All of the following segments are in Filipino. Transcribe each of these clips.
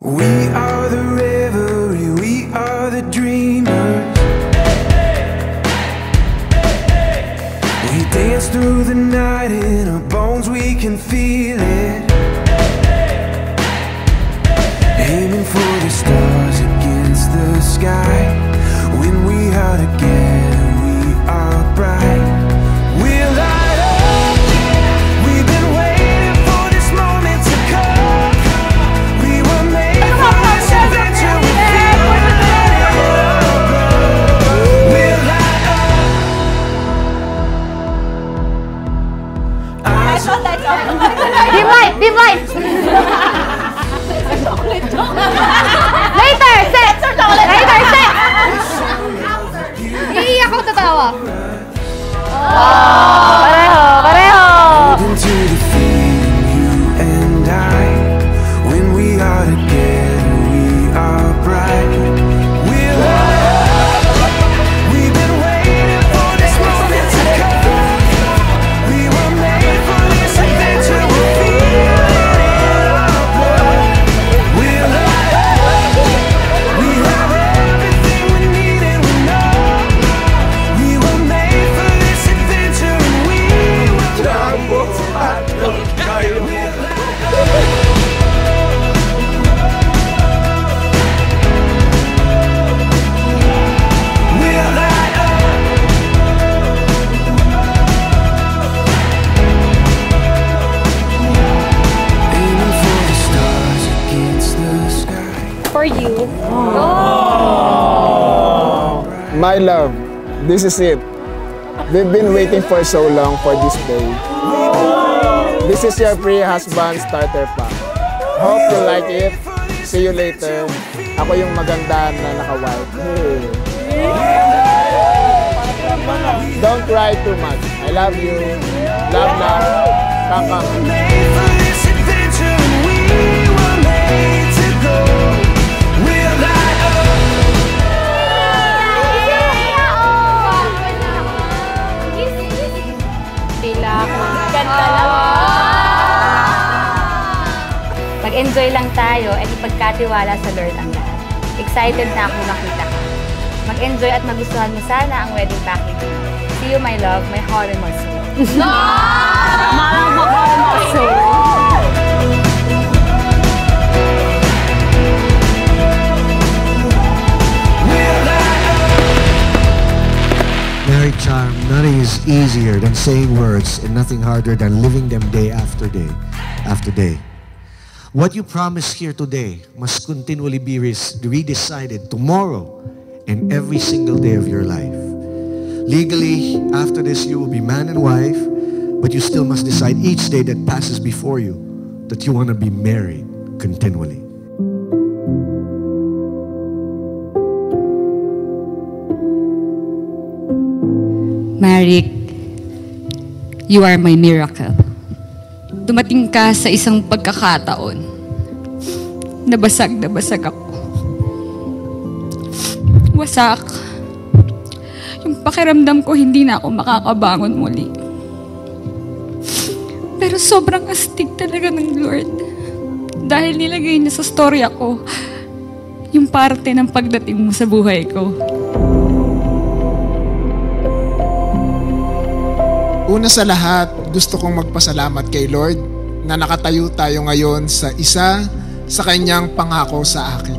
We are the revelry, we are the dreamers. We dance through the night, in our bones we can feel it. Aiming for the stars against the sky. When we are together, we are bright. We'll light up. We've been waiting for this moment to come. We were made for this adventure. We feel it. We'll light up. Dim light! Dim light! Later! Set! Later! Set! Iiyak ako tatawa. Pareho! Pareho! Into the feeling, you and I. When we are together, we are bright. We'll light up. We've been waiting for this moment to come. We were made for this adventure. We feel it in our blood. We'll light up. We have everything we need and we know. We were made for this adventure and we will For you. My love, this is it. We've been waiting for so long for this day. This is your pre-husband starter pack. Hope you like it. See you later. Ako yung maganda na naka-white. Don't cry too much. I love you. Love, love. Kaka. Mag-enjoy lang tayo at ipagkatiwala sa Lord ang lahat. Excited na akong makita ka. Mag-enjoy at magustuhan mo sana ang wedding package. See you, my love, my heart and my soul. No! My heart and my soul. Marriage charm, nothing is easier than saying words and nothing harder than living them day after day after day. What you promise here today must continually be redecided tomorrow and every single day of your life. Legally, after this, you will be man and wife, but you still must decide each day that passes before you that you want to be married continually. Maric, you are my miracle. Dumating ka sa isang pagkakataon. Nabasag ako. Wasak. Yung pakiramdam ko, hindi na ako makakabangon muli. Pero sobrang astig talaga ng Lord. Dahil nilagay niya sa story ako yung parte ng pagdating mo sa buhay ko. Una sa lahat, gusto kong magpasalamat kay Lord na nakatayo tayo ngayon sa isa sa kanyang pangako sa akin.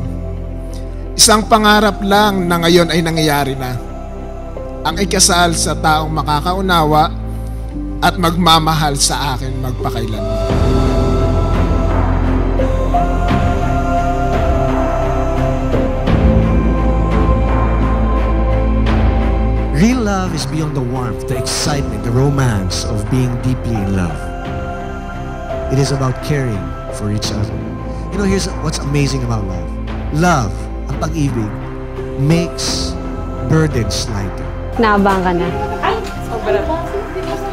Isang pangarap lang na ngayon ay nangyayari na. Ang ikasal sa taong makakaunawa at magmamahal sa akin magpakailanman. Real love is beyond the warmth, the excitement, the romance of being deeply in love. It is about caring for each other. You know, here's what's amazing about love. Love, ang pag-ibig, makes burdens lighter. Naabang ka na. Ay, sobra.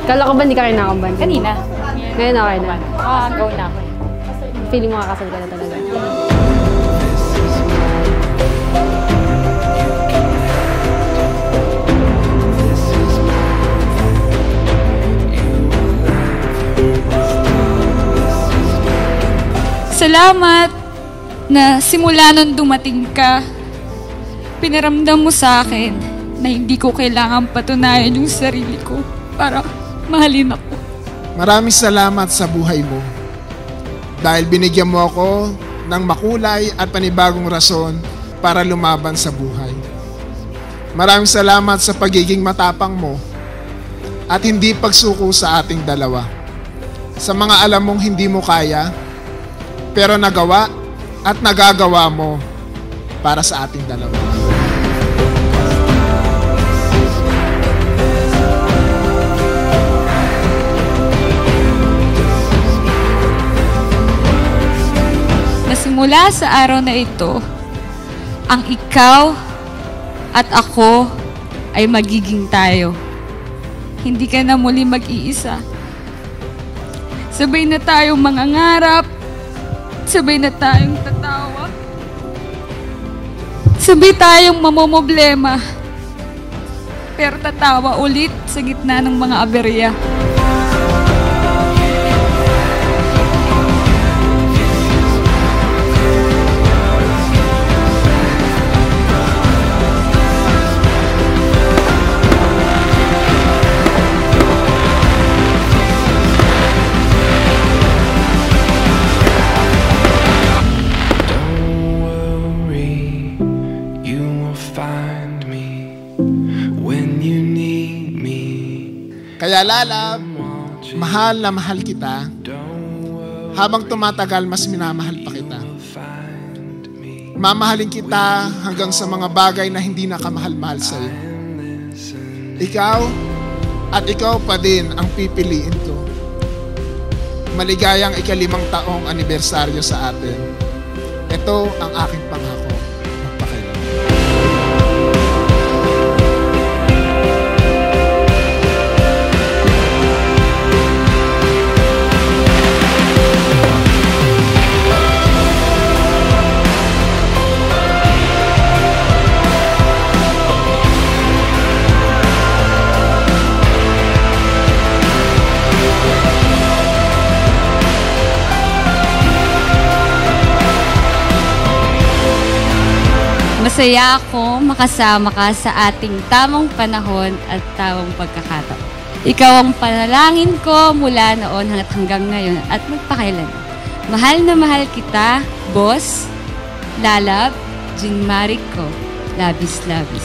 Kala ko ba hindi ka kinakabahan? Kanina. Ngayon okay na. Go na ako. Feeling mo kakasal ka na talaga. Salamat! na simula nung dumating ka, pinaramdam mo sa akin na hindi ko kailangan patunayan yung sarili ko para mahalin ako. Maraming salamat sa buhay mo dahil binigyan mo ako ng makulay at panibagong rason para lumaban sa buhay. Maraming salamat sa pagiging matapang mo at hindi pagsuko sa ating dalawa. Sa mga alam mong hindi mo kaya, pero nagawa at nagagawa mo para sa ating dalawa. Nasimula sa araw na ito, ang ikaw at ako ay magiging tayo. Hindi ka na muli mag-iisa. Sabay na tayong mangangarap, sabay na tayong tatawa, sabay tayong mamomblema, pero tatawa ulit sa gitna ng mga aberya. Kaya Lalab, mahal na mahal kita. Habang tumatagal, mas minamahal pa kita. Mamahalin kita hanggang sa mga bagay na hindi nakamahal-mahal sa'yo. Ikaw at ikaw pa din ang pipiliin ko. Maligayang 5 taong anibersaryo sa atin. Ito ang aking pangako. Magpakailan. Masaya ako makasama ka sa ating tamang panahon at tamang pagkakataon. Ikaw ang panalangin ko mula noon hanggang ngayon at magpakailan. Mahal na mahal kita, Boss, Lalab, Jean Marie ko, labis-labis.